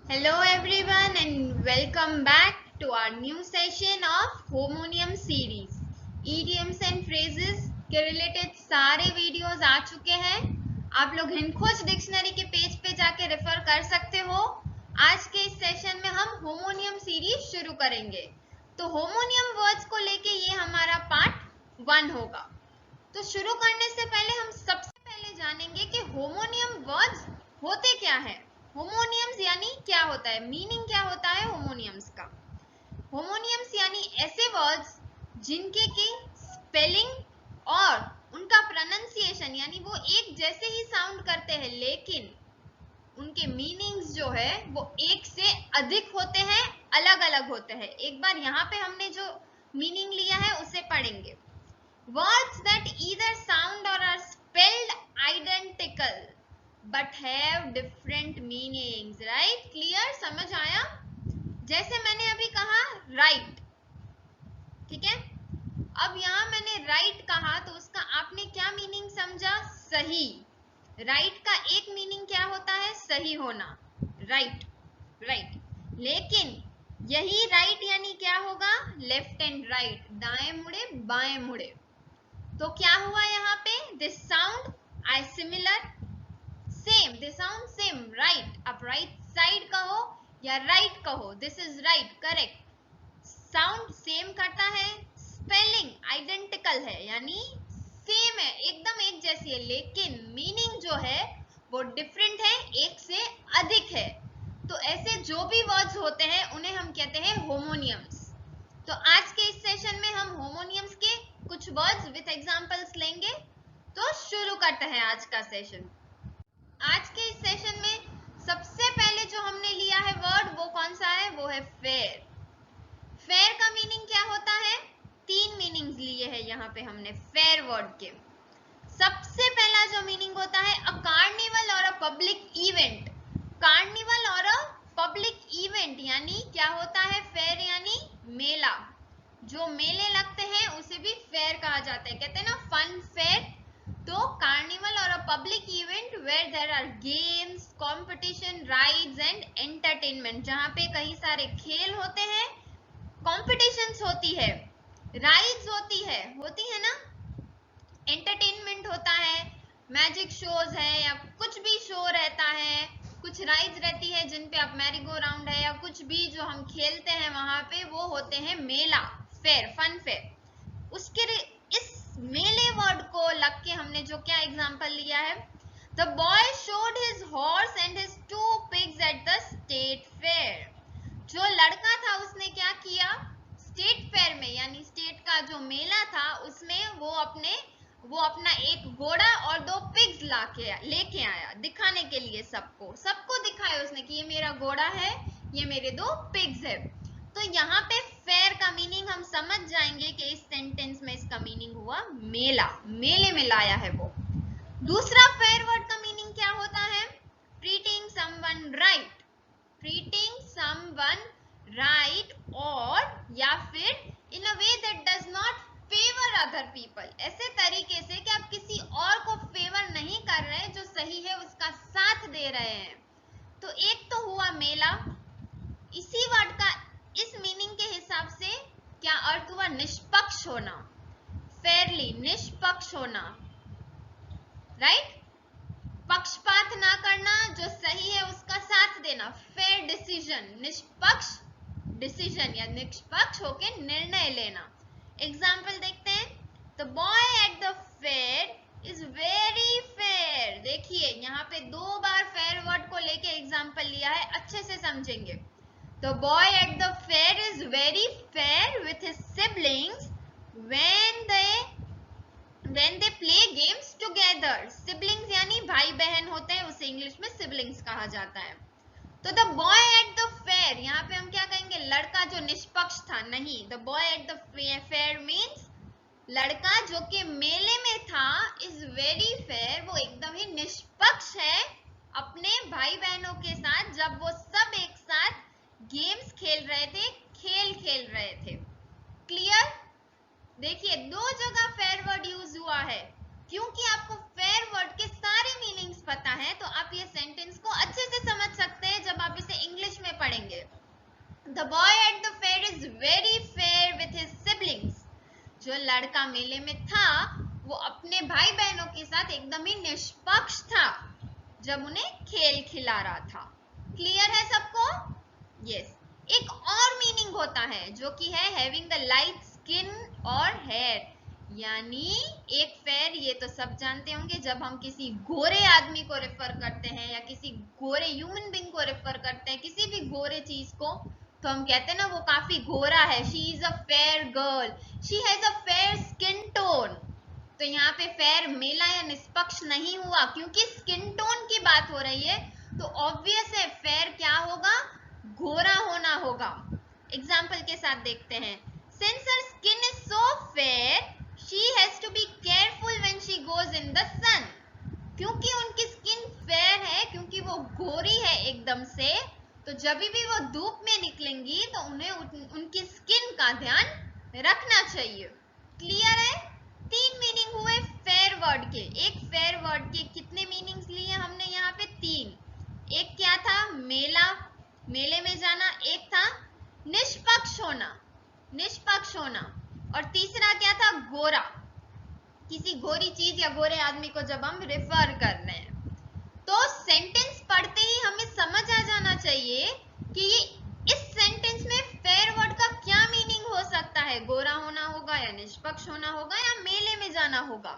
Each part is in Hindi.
Hello everyone and welcome back to our new session of Homonium series. Idioms and phrases के रिलेटेड सारे वीडियोस आ चुके हैं। आप लोग हिंदखोज डिक्शनरी के पेज पे जाके रेफर कर सकते हो। आज के इस सेशन में हम होमोनियम सीरीज शुरू करेंगे। तो होमोनियम वर्ड्स को लेके ये हमारा पार्ट 1 होगा। तो शुरू करने से पहले हम सबसे पहले जानेंगे कि होमोनियम वर्ड्स होते क्या है। होमोनियम्स यानी क्या होता है, मीनिंग क्या होता है होमोनियम्स का। होमोनियम्स यानी ऐसे वर्ड्स जिनके की स्पेलिंग और उनका प्रोनाउंसिएशन यानी वो एक जैसे ही साउंड करते हैं लेकिन उनके मीनिंग्स जो है वो एक से अधिक होते हैं, अलग अलग होते हैं। एक बार यहाँ पे हमने जो मीनिंग लिया है उसे पढ़ेंगे। Words that either sound or are spelled identical but have different meanings, right? Clear? समझ आया? जैसे मैंने अभी कहा right, ठीक है। अब यहाँ मैंने right कहा तो उसका आपने क्या मीनिंग समझा? सही। right का एक मीनिंग क्या होता है? सही होना, right, right। लेकिन यही right यानी क्या होगा? left and right, दाएं मुड़े बाएं मुड़े। तो क्या हुआ यहाँ पे? This sound I similar same, this sound same, right. आप राइट साइड कहो या राइट कहो, this is right, correct. Sound same करता है, स्पेलिंग आइडेंटिकल है यानी सेम है, एकदम एक जैसी है, लेकिन मीनिंग जो है वो डिफरेंट है, एक से अधिक है। तो ऐसे जो भी वर्ड्स होते हैं उन्हें हम कहते हैं होमोनियम्स। तो आज के इस सेशन में हम होमोनियम्स के कुछ वर्ड्स विथ एग्जांपल्स लेंगे। तो शुरू करते हैं आज का सेशन। आज के इस सेशन में सबसे पहले जो हमने लिया है वर्ड वो कौन सा है? वो है फेयर। फेयर का मीनिंग क्या होता है? 3 मीनिंग्स लिए हैं यहाँ पे हमने फेयर वर्ड के। सबसे पहला जो मीनिंग होता है अ कार्निवल और अ पब्लिक इवेंट। कार्निवल और अ पब्लिक इवेंट यानी क्या होता है? फेयर यानी मेला। जो मेले लगते हैं उसे भी फेयर कहा जाता है, कहते हैं ना फन फेयर। तो कार्निवल और a public event where there are games, competition, rides and entertainment, जहाँ पे कई सारे खेल होते हैं, कॉम्पिटिशन्स होती है, राइड्स होती है ना, एंटरटेनमेंट होता है, मैजिक शोज है या कुछ भी शो रहता है, कुछ राइड्स रहती है जिन पे आप मैरी गो राउंड है या कुछ भी जो हम खेलते हैं वहां पे, वो होते हैं मेला, फेयर, फन फेयर। उसके इस मेले वर्ड को लग के हमने जो क्या एग्जांपल लिया है, the boy showed his horse and his 2 pigs at the state fair. जो लड़का था उसने क्या किया? स्टेट फेयर में यानी स्टेट का जो मेला था उसमें वो अपना एक घोड़ा और 2 पिग्स लेके आया दिखाने के लिए, सबको दिखाया उसने कि ये मेरा घोड़ा है, ये मेरे 2 पिग्स है। तो यहाँ पे फेयर का मीनिंग हम समझ जाएंगे कि इस सेंटेंस में इसका मीनिंग हुआ मेला, मेले में लाया है वो। दूसरा फेयर वर्ड का मीनिंग क्या होता है? Treating someone right, treating someone right, और या फिर in a way that does not favour other people, ऐसे तरीके से कि आप किसी और को फेवर नहीं कर रहे, जो सही है उसका साथ दे रहे हैं। तो एक तो हुआ मेला, इसी वर्ड का इस मीनिंग के हिसाब से क्या अर्थ हुआ? निष्पक्ष होना, फेयरली, निष्पक्ष होना, राइट, पक्षपात ना करना, जो सही है उसका साथ देना, फेयर डिसीजन, निष्पक्ष डिसीजन या निष्पक्ष होके निर्णय लेना। एग्जाम्पल देखते हैं, the boy at the fair is very fair. देखिए यहाँ पे 2 बार फेयर वर्ड को लेके एग्जाम्पल लिया है, अच्छे से समझेंगे। The boy at the fair is very fair with his siblings when they play games together। Siblings यानी भाई बहन होते हैं, उसे इंग्लिश में सिबलिंग्स कहा जाता है। तो the boy at the fair, यहाँ पे हम क्या कहेंगे? लड़का जो निष्पक्ष था, नहीं, the boy at the fair means लड़का जो कि मेले में था, इज वेरी फेयर, वो एकदम ही निष्पक्ष है अपने भाई बहनों के साथ, जब वो सब एक साथ गेम्स खेल रहे थे, खेल खेल रहे थे। क्लियर? देखिए 2 जगह फेयर वर्ड यूज हुआ है। क्योंकि आपको फेयर वर्ड के सारे मीनिंग्स पता है तो आप ये सेंटेंस को अच्छे से समझ सकते हैं जब आप इसे इंग्लिश लड़का मेले में था वो अपने भाई बहनों के साथ एकदम ही निष्पक्ष था जब उन्हें खेल खिला रहा था। क्लियर है सबको? यस। एक और मीनिंग होता है जो कि है हैविंग द लाइट स्किन और हेयर, यानी एक फेयर, ये तो सब जानते होंगे, जब हम किसी गोरे आदमी को रेफर करते हैं या किसी गोरे ह्यूमन बीइंग को रेफर करते हैं, किसी भी गोरे चीज को, तो हम कहते हैं ना वो काफी गोरा है, she is a fair girl, she has a fair skin tone. तो यहाँ पे फेयर मेला या निष्पक्ष नहीं हुआ क्योंकि स्किन टोन की बात हो रही है, तो ऑब्वियस है फेयर क्या होगा, गोरा होना होगा। एग्जाम्पल के साथ देखते हैं, since her skin is so fair she has to be careful when she goes in the sun. क्योंकि उनकी स्किन फेयर है, क्योंकि वो गोरी है एकदम से, तो जब भी वो धूप में निकलेंगी तो उन्हें उनकी स्किन का ध्यान रखना चाहिए। क्लियर है? 3 मीनिंग हुए फेयर वर्ड के। एक फेयर वर्ड के कितने मीनिंग्स लिए हमने यहाँ पे? 3। एक क्या था? मेला, मेले में जाना। एक था निष्पक्ष होना, निष्पक्ष होना। और तीसरा क्या था? गोरा, किसी गोरी चीज या गोरे आदमी को जब हम रेफर कर रहे हैं। तो सेंटेंस पढ़ते ही हमें समझ आ जाना चाहिए कि ये इस सेंटेंस में फेयर वर्ड का क्या मीनिंग हो सकता है, गोरा होना होगा या निष्पक्ष होना होगा या मेले में जाना होगा।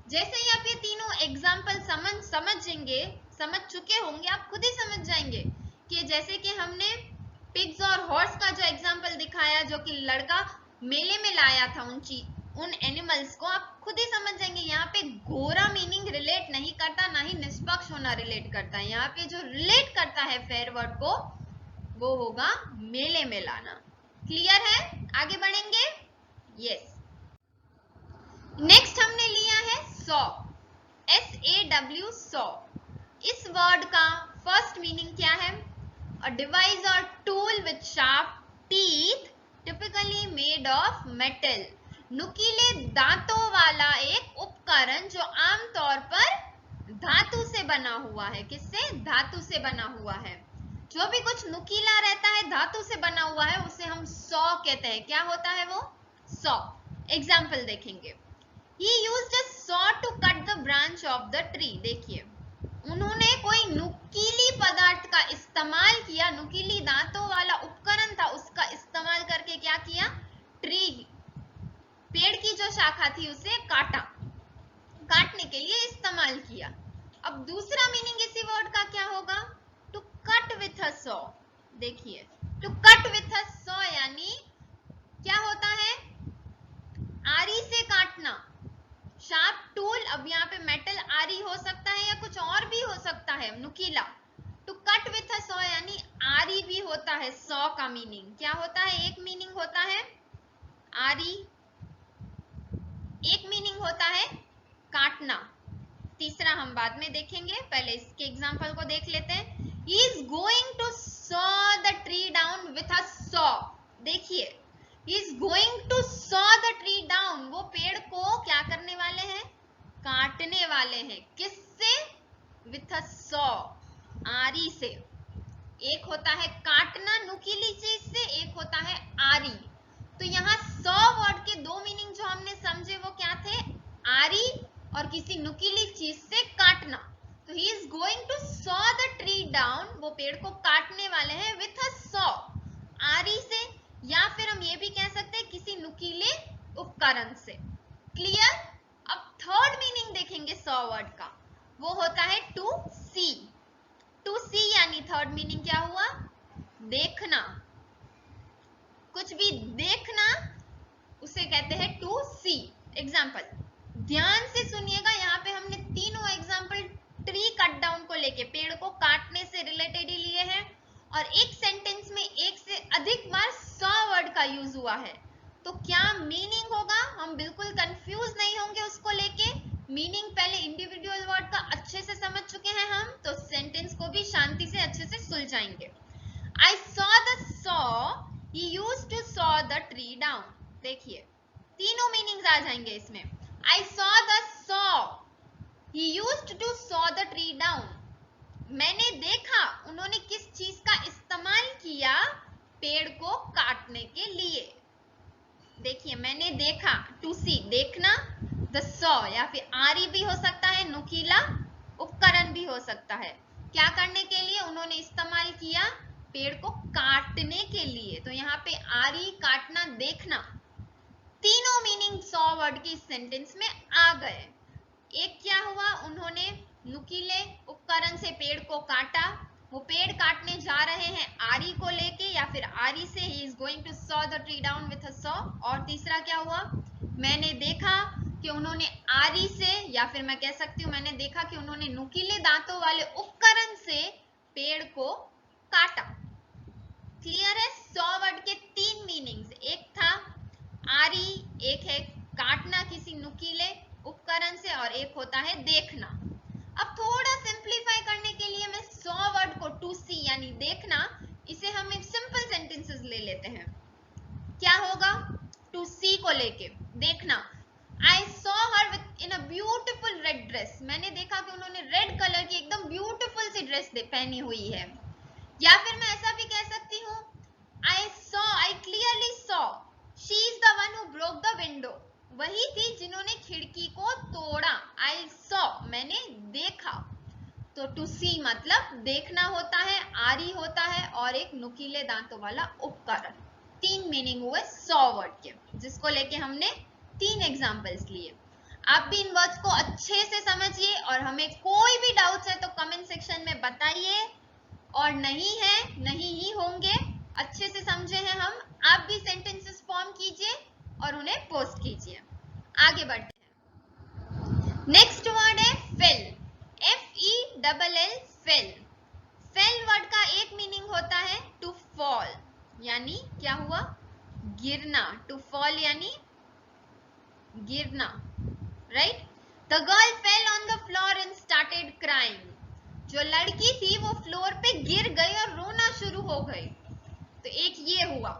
जैसे ही आप ये तीनों एग्जाम्पल समझ चुके होंगे, आप खुद ही समझ जाएंगे कि जैसे कि हमने पिग्स और हॉर्स का जो एग्जाम्पल दिखाया, जो कि लड़का मेले में लाया था उन एनिमल्स को, आप खुद ही समझ जाएंगे यहाँ पे गोरा मीनिंग रिलेट नहीं करता, ना ही निष्पक्ष होना रिलेट करता है। यहाँ पे जो रिलेट करता है फेयर वर्ड को वो होगा मेले में लाना। क्लियर है? आगे बढ़ेंगे। यस। नेक्स्ट हमने लिया है सॉ, SAW, सॉ। इस वर्ड का फर्स्ट मीनिंग क्या है? अ डिवाइस और tool with sharp teeth typically made of metal. नुकीले दांतों वाला एक उपकरण जो आमतौर पर धातु से बना हुआ है। किससे? धातु से बना हुआ है। जो भी कुछ नुकीला रहता है, धातु से बना हुआ है, उसे हम सॉ कहते हैं। क्या होता है वो? सॉ। एग्जाम्पल देखेंगे, He used a saw to cut the branch of the tree। देखिए, उन्होंने कोई नुकीली पदार्थ का इस्तेमाल किया, नुकीली दांतों वाला उपकरण था, उसका इस्तेमाल करके क्या किया? ट्री, पेड़ की जो शाखा थी उसे काटा, काटने के लिए इस्तेमाल किया। अब दूसरा मीनिंग इसी वर्ड का क्या होगा? To cut with a saw. देखिए, to cut with a saw यानी क्या होता है? आरी से काटना, शार्प टूल। अब यहाँ पे मेटल आरी हो सकता है या कुछ और भी हो सकता है नुकीला। To cut with a saw यानी आरी भी होता है। सॉ का मीनिंग क्या होता है? एक मीनिंग होता है आरी, एक मीनिंग होता है काटना, तीसरा हम बाद में देखेंगे, पहले इसके एग्जांपल को देख लेते हैं। He is going to saw the tree down with a saw। देखिए, He is going to saw the tree down, वो पेड़ को क्या करने वाले हैं? काटने वाले हैं। किससे? With a saw, आरी से। एक होता है काटना नुकीली चीज से, एक होता है आरी। तो यहाँ सॉ वर्ड के दो मीनिंग जो हमने समझे वो क्या थे? आरी और किसी नुकीली चीज से काटना। तो he is going to saw the tree down, वो पेड़ को काटने वाले हैं विथ अ सॉ, आरी से, या फिर हम ये भी कह सकते हैं किसी नुकीले उपकरण से। क्लियर? अब थर्ड मीनिंग देखेंगे सॉ वर्ड का, वो होता है टू सी। टू सी यानी थर्ड मीनिंग क्या हुआ? देखना, कुछ भी देखना उसे कहते हैं टू सी। एग्जाम्पल ध्यान से सुनिएगा, यहाँ पे हमने तीनों एग्जाम्पल ट्री कट डाउन को लेके, पेड़ को काटने से रिलेटेड ही लिए हैं, और एक सेंटेंस में एक से अधिक बार सॉ वर्ड का यूज हुआ है। तो क्या मीनिंग होगा? हम बिल्कुल कंफ्यूज नहीं होंगे उसको लेके। मीनिंग पहले इंडिविजुअल वर्ड का अच्छे से समझ चुके हैं हम, तो सेंटेंस को भी शांति से अच्छे से सुलझाएंगे। I saw the saw, he used to saw the tree down। देखिए, तीनों मीनिंग्स आ जाएंगे इसमें। I saw the saw, he used to saw the tree down। मैंने देखा उन्होंने किस चीज का इस्तेमाल किया पेड़ को काटने के लिए। देखिए मैंने देखा, टू सी देखना, द सॉ या फिर आरी भी हो सकता है, नुकीला उपकरण भी हो सकता है। क्या करने के लिए उन्होंने इस्तेमाल किया? पेड़ को काटने के लिए। तो यहाँ पे आरी, काटना, देखना, तीनों मीनिंग सॉ वर्ड के सेंटेंस में आ गए। एक क्या हुआ, उन्होंने नुकीले उपकरण से पेड़ को काटा, वो पेड़ काटने जा रहे हैं आरी को लेके या फिर आरी से, he is going to saw the tree down with a saw. और तीसरा क्या हुआ, मैंने देखा कि उन्होंने आरी से या फिर मैं कह सकती हूँ मैंने देखा कि उन्होंने नुकीले दांतों वाले उपकरण से पेड़ को काटा। क्लियर है? सॉ वर्ड के तीन मीनिंग्स, एक था आरी, एक है काटना किसी नुकीले उपकरण से और एक होता है देखना। अब थोड़ा सिंप्लीफाई करने के लिए मैं सॉ वर्ड को टू सी यानी देखना, इसे हम एक सिंपल सेंटेंसेस ले लेते हैं। क्या होगा? टू सी को लेके देखना, I saw her in a beautiful red dress, मैंने देखा कि उन्होंने रेड कलर की एकदम ब्यूटिफुल सी ड्रेस पहनी हुई है। या फिर मैं ऐसा भी कह सकती हूँ, I clearly saw she is the one who broke the window, वही थी जिन्होंने खिड़की को तोड़ा। आई सॉ मैंने देखा। तो टू सी मतलब देखना होता है, आरी होता है और एक नुकीले दांतों वाला उपकरण। तीन मीनिंग हुए सॉ वर्ड के, जिसको लेके हमने तीन एग्जांपल्स लिए। आप भी इन वर्ड्स को अच्छे से समझिए और हमें कोई भी डाउट्स है तो कमेंट सेक्शन में बताइए, और नहीं है, नहीं ही होंगे, अच्छे से समझे हैं हम। आप भी सेंटेंसेस फॉर्म कीजिए और उन्हें पोस्ट कीजिए। आगे बढ़ते हैं। नेक्स्ट वर्ड है fail, FELL, fail. Fail word का एक मीनिंग होता है टू फॉल, यानी क्या हुआ? गिरना। टू फॉल यानी गिरना, right? The girl fell on the floor and started crying, जो लड़की थी वो फ्लोर पे गिर गई और रोना शुरू हो गई। तो एक ये हुआ।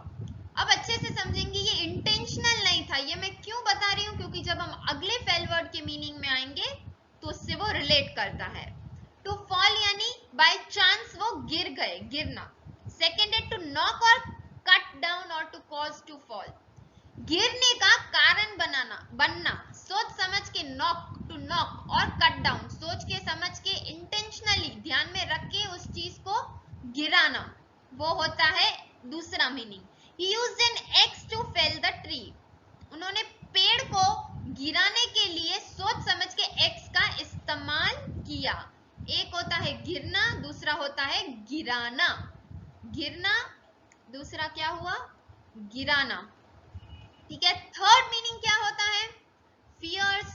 अब अच्छे से समझेंगे, ये इंटेंशनल नहीं था। ये मैं क्यों बता रही हूँ? क्योंकि जब हम अगले फेल वर्ड के मीनिंग में आएंगे तो उससे वो रिलेट करता है। टू फॉल यानी बाय चांस वो गिर गए, गिरना। सेकेंड है टू नॉक और कट डाउन और टू कॉज टू फॉल, गिरने का कारण बनना, सोच समझ के नॉक, टू नॉक, और कट डाउन, सोच के समझ के इंटेंशनली ध्यान में रख के उस चीज को गिराना, वो होता है दूसरा meaning. He used an axe to fell the tree, उन्होंने पेड़ को गिराने के लिए सोच समझ के एक्स का इस्तेमाल किया। एक होता है गिरना, दूसरा होता है गिराना। गिरना, दूसरा क्या हुआ? गिराना। ठीक है। थर्ड मीनिंग क्या होता है? फियर्स,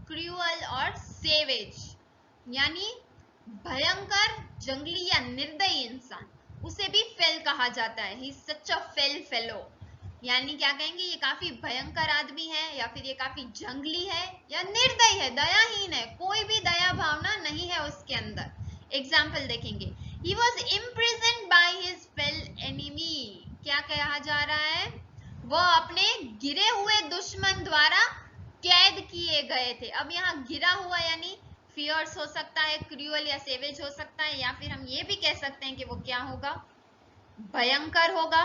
क्रूअल और सेवेज, यानी भयंकर, जंगली या निर्दयी इंसान, उसे भी फेल कहा जाता है। He is such a fail fellow, यानी क्या कहेंगे? ये काफी भयंकर आदमी है, या फिर ये काफी जंगली है, या निर्दयी है, दयाहीन है, कोई भी दया भावना नहीं है उसके अंदर। एग्जाम्पल देखेंगे, he was imprisoned by his fail enemy, क्या कहा जा रहा है? वो अपने गिरे हुए दुश्मन द्वारा कैद किए गए थे। अब यहाँ गिरा हुआ यानी फियर्स हो सकता है, क्रूअल या सेवेज हो सकता है, या फिर हम ये भी कह सकते हैं कि वो क्या होगा? भयंकर होगा,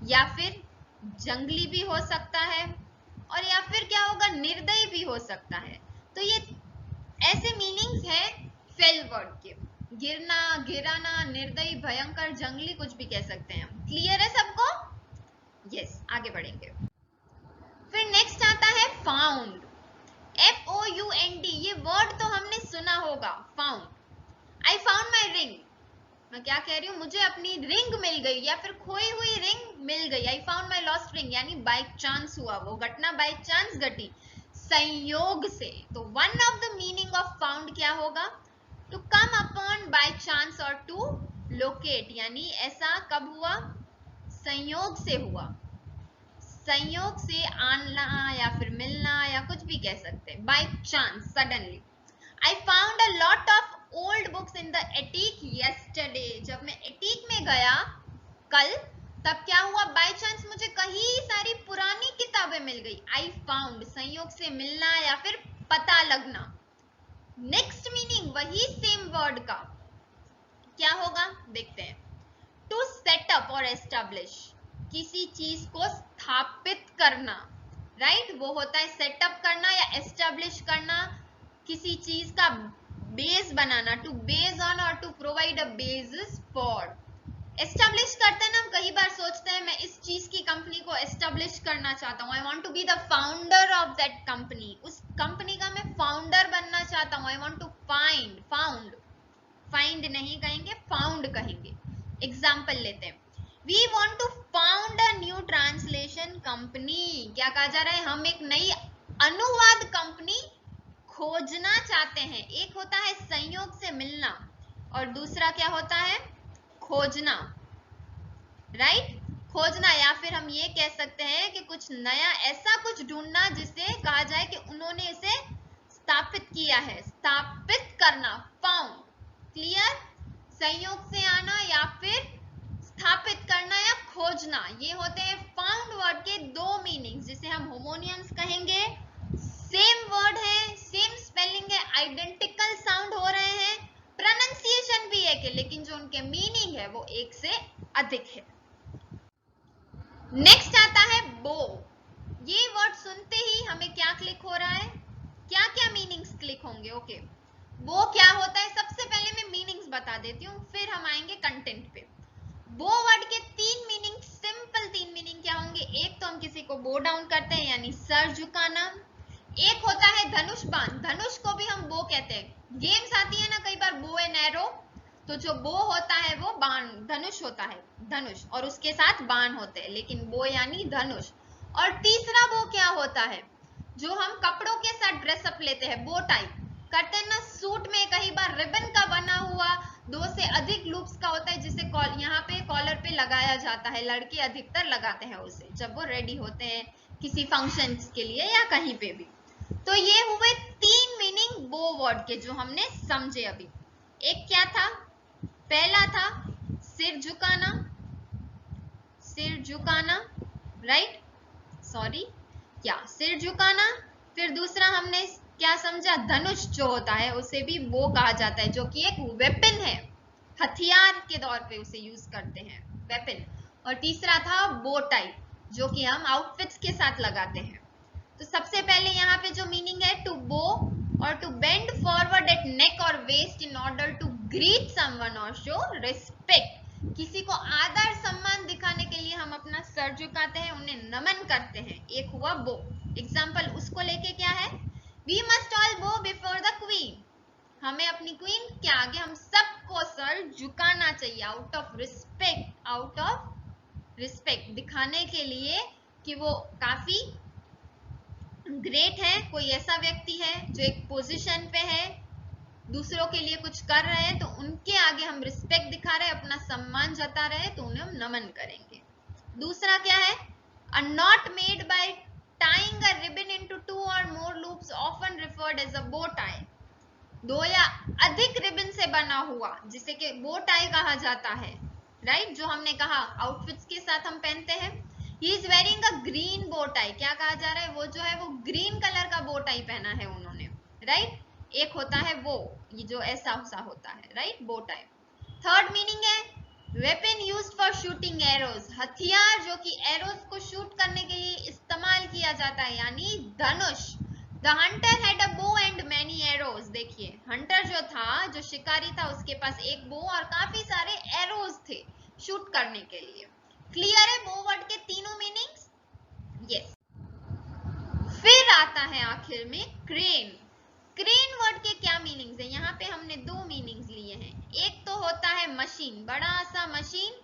या फिर जंगली भी हो सकता है, और या फिर क्या होगा? निर्दयी भी हो सकता है। तो ये ऐसे मीनिंग्स है फेल वर्ड के, गिरना, गिराना, निर्दयी, भयंकर, जंगली, कुछ भी कह सकते हैं। क्लियर है सबको? यस, आगे बढ़ेंगे। फिर नेक्स्ट आता है फाउंड, FOUND, ये वर्ड तो हमने सुना होगा, फाउंड। आई फाउंड माई रिंग, मैं क्या कह रही हूँ? मुझे अपनी रिंग मिल गई, या फिर खोई हुई रिंग मिल गई। I found my lost ring, यानी बाय चांस हुआ, वो घटना बाय चांस घटी, संयोग से। तो one of the meaning of found क्या होगा? To come upon by chance और टू लोकेट, यानी ऐसा कब हुआ? संयोग से हुआ, संयोग से आना या फिर मिलना, या कुछ भी कह सकते हैं, by chance, suddenly. I found a lot of old books in the attic yesterday, जब मैं एटीक में गया कल, तब क्या हुआ? बाय चांस मुझे कई सारी पुरानी किताबें मिल गई। आई फाउंड, संयोग से मिलना या फिर पता लगना। नेक्स्ट मीनिंग वही सेम वर्ड का क्या होगा? देखते हैं। टू सेट अप और एस्टैब्लिश, किसी चीज को स्थापित करना, राइट? वो होता है सेटअप करना या एस्टेब्लिश करना, किसी चीज का बेस बनाना, टू बेस ऑन और to provide a basis for. Establish करते हैं ना, हम कई बार सोचते हैं मैं इस चीज की कंपनी को एस्टेब्लिश करना चाहता हूँ, I want to be the founder of that company, उस कंपनी का मैं फाउंडर बनना चाहता हूँ, आई वांट टू फाइंड नहीं कहेंगे, फाउंड कहेंगे। एग्जाम्पल लेते हैं, we want to found a new translation company. क्या कहा जा रहा है? हम एक नई अनुवाद कंपनी खोजना चाहते हैं। एक होता है संयोग से मिलना और दूसरा क्या होता है? खोजना, राइट? खोजना, या फिर हम ये कह सकते हैं कि कुछ नया, ऐसा कुछ ढूंढना जिसे कहा जाए कि उन्होंने इसे स्थापित किया है, स्थापित करना, फाउंड। क्लियर? संयोग से आना या फिर स्थापित करना या खोजना, ये होते हैं फाउंड वर्ड के दो मीनिंग्स, जिसे हम होमोनियम्स कहेंगे। सेम वर्ड है, सेम स्पेलिंग है, आइडेंटिकल साउंड हो रहे हैं, प्रोनाउंसिएशन भी एक है, लेकिन जो उनके मीनिंग है वो एक से अधिक है। नेक्स्ट आता है बो। ये वर्ड सुनते ही हमें क्या क्लिक हो रहा है? क्या क्या मीनिंग्स क्लिक होंगे? ओके, बो क्या होता है? सबसे पहले मैं मीनिंग्स बता देती हूँ, फिर हम आएंगे कंटेंट पे। बो वर्ड के तीन मीनिंग, सिंपल तीन मीनिंग क्या होंगे? एक तो हम किसी को बो डाउन करते हैं यानी सर झुकाना। एक होता है धनुष बाण, धनुष को भी हम बो कहते हैं। गेम्स आती है ना कई बार, बो एंड एरो, तो जो बो होता है वो बाण, धनुष होता है, धनुष, और उसके साथ बाण होते हैं, लेकिन बो यानी धनुष। और तीसरा बो क्या होता है? जो हम कपड़ों के साथ ड्रेसअप लेते हैं, बो टाइप करते हैं ना सूट में, कई बार रिबन का बना हुआ, दो से अधिक लूप्स का होता है, जिसे यहाँ पे कॉलर पे लगाया जाता है, लड़के अधिकतर लगाते हैं उसे जब वो रेडी होते हैं किसी फंक्शन के लिए या कहीं पे भी। तो ये हुए तीन मीनिंग बो वर्ड के जो हमने समझे अभी। एक क्या था? पहला था सिर झुकाना, सिर झुकाना, राइट? सॉरी, क्या सिर झुकाना। फिर दूसरा हमने क्या समझा? धनुष जो होता है उसे भी बो कहा जाता है, जो कि एक वेपन है, हथियार के तौर पे उसे यूज करते हैं, वेपन। और तीसरा था बो टाई, जो कि हम आउटफिट्स के साथ लगाते हैं। तो सबसे पहले यहाँ पे जो मीनिंग है, टू बो और to bend forward at neck और waist in order to greet someone और शो रिस्पेक्ट। किसी को आदर सम्मान दिखाने के लिए हम अपना सर झुकाते हैं, उन्हें नमन करते हैं। एक हुआ बो। एग्जाम्पल उसको लेके क्या है? वी मस्ट ऑल बो बिफोर द क्वीन। हमें अपनी क्वीन के आगे हम सबको सर झुकाना चाहिए, out of respect, out of respect दिखाने के लिए कि वो काफी ग्रेट है, कोई ऐसा व्यक्ति है जो एक पोजीशन पे है, दूसरों के लिए कुछ कर रहे हैं, तो उनके आगे हम रिस्पेक्ट दिखा रहे हैं, अपना सम्मान जता रहे हैं, तो उन्हें हम नमन करेंगे। दूसरा क्या है? A knot made by tying a ribbon into two और more loops often referred as a bow tie. दो या अधिक रिबन से बना हुआ, जिसे कि बो टाई कहा जाता है, राइट? जो हमने कहा आउटफिट्स के साथ हम पहनते हैं। He is wearing a green bow tie। क्या कहा जा रहा है? वो जो है वो ग्रीन कलर का बो टाई पहना है उन्होंने, राइट? एक होता है वो, ये जो ऐसा सा होता है, right? Bow tie. Third meaning है weapon used for shooting arrows, हथियार जो कि एरोज को शूट करने के लिए इस्तेमाल किया जाता है, यानी धनुष। The hunter had a bow and many arrows. देखिए, हंटर जो था, जो शिकारी था, उसके पास एक बो और काफी सारे एरोज थे शूट करने के लिए। क्लियर है बो वर्ड के तीनों मीनिंग्स? यस। फिर आता है आखिर में क्रेन। क्रेन वर्ड के क्या मीनिंग्स है? यहाँ पे हमने दो मीनिंग्स लिए हैं। एक तो होता है मशीन, बड़ा सा मशीन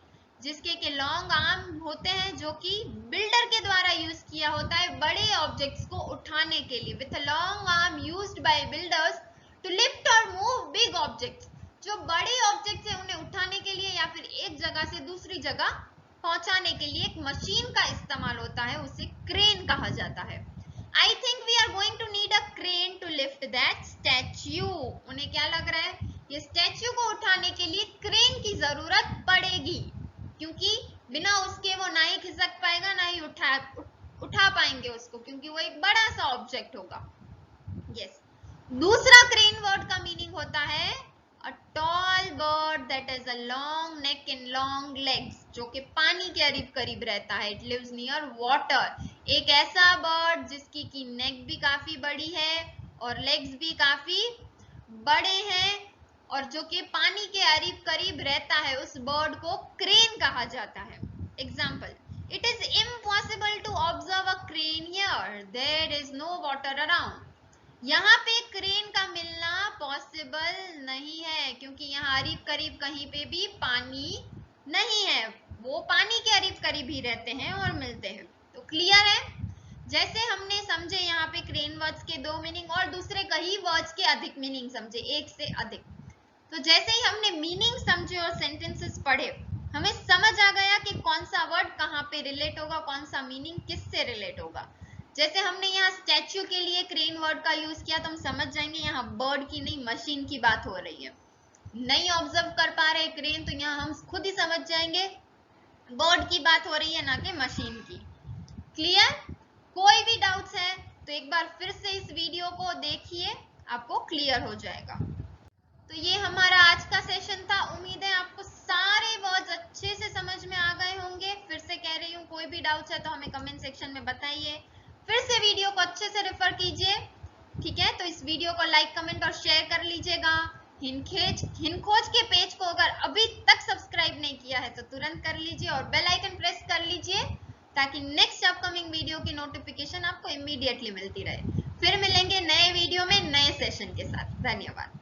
जिसके के लॉन्ग आर्म होते हैं, जो कि बिल्डर के द्वारा यूज किया होता है बड़े ऑब्जेक्ट्स को उठाने के लिए। With long arm used by builders to lift और मूव बिग ऑब्जेक्ट्स। जो बड़े ऑब्जेक्ट्स है उन्हें उठाने के लिए या फिर एक जगह से दूसरी जगह पहुंचाने के लिए एक मशीन का इस्तेमाल होता है, उसे क्रेन कहा जाता है। I think we are going to need a crane to lift that statue। उन्हें क्या लग रहा है? ये स्टैच्यू को उठाने के लिए क्रेन की जरूरत पड़ेगी, क्योंकि बिना उसके वो ना ही खिसक पाएगा, ना ही उठा पाएंगे उसको, क्योंकि वो एक बड़ा सा ऑब्जेक्ट होगा। यस। दूसरा क्रेन वर्ड का मीनिंग होता है a tall bird that has a long neck and long legs, जो कि पानी के करीब करीब रहता है. It lives near water. एक ऐसा बर्ड जिसकी की नेक भी काफी बड़ी है और लेग्स भी काफी बड़े हैं और जो कि पानी के करीब करीब रहता है, उस बर्ड को क्रेन कहा जाता है. Example, it is impossible to observe a crane here, there is no water around. यहाँ पे क्रेन का मिलना पॉसिबल नहीं है क्योंकि यहाँ करीब करीब कहीं पे भी पानी नहीं है. वो पानी के करीब करीब ही रहते हैं और मिलते हैं. तो क्लियर है? जैसे हमने समझे यहाँ पे क्रेन वर्ड्स के 2 मीनिंग और दूसरे कई वर्ड्स के अधिक मीनिंग समझे, एक से अधिक. तो जैसे ही हमने मीनिंग समझे और सेंटेंसेस पढ़े, हमें समझ आ गया कि कौन सा वर्ड कहाँ पे रिलेट होगा, कौन सा मीनिंग किससे रिलेट होगा. जैसे हमने यहाँ स्टैच्यू के लिए क्रेन वर्ड का यूज किया तो हम समझ जाएंगे यहाँ बर्ड की नहीं मशीन की बात हो रही है. नहीं ऑब्जर्व कर पा रहे क्रेन तो यहाँ हम खुद ही समझ जाएंगे बर्ड की बात हो रही है, ना कि मशीन की. क्लियर? कोई भी डाउट्स है तो एक बार फिर से इस वीडियो को देखिए, आपको क्लियर हो जाएगा. तो ये हमारा आज का सेशन था. उम्मीद है आपको सारे वर्ड्स अच्छे से समझ में आ गए होंगे. फिर से कह रही हूँ, कोई भी डाउट्स है तो हमें कमेंट सेक्शन में बताइए. फिर से वीडियो को अच्छे से रेफर कीजिए, ठीक है? तो इस वीडियो को लाइक, कमेंट और शेयर कर लीजिएगा. हिनखोज के पेज को अगर अभी तक सब्सक्राइब नहीं किया है तो तुरंत कर लीजिए और बेल आइकन प्रेस कर लीजिए ताकि नेक्स्ट अपकमिंग वीडियो की नोटिफिकेशन आपको इमीडिएटली मिलती रहे. फिर मिलेंगे नए वीडियो में नए सेशन के साथ. धन्यवाद.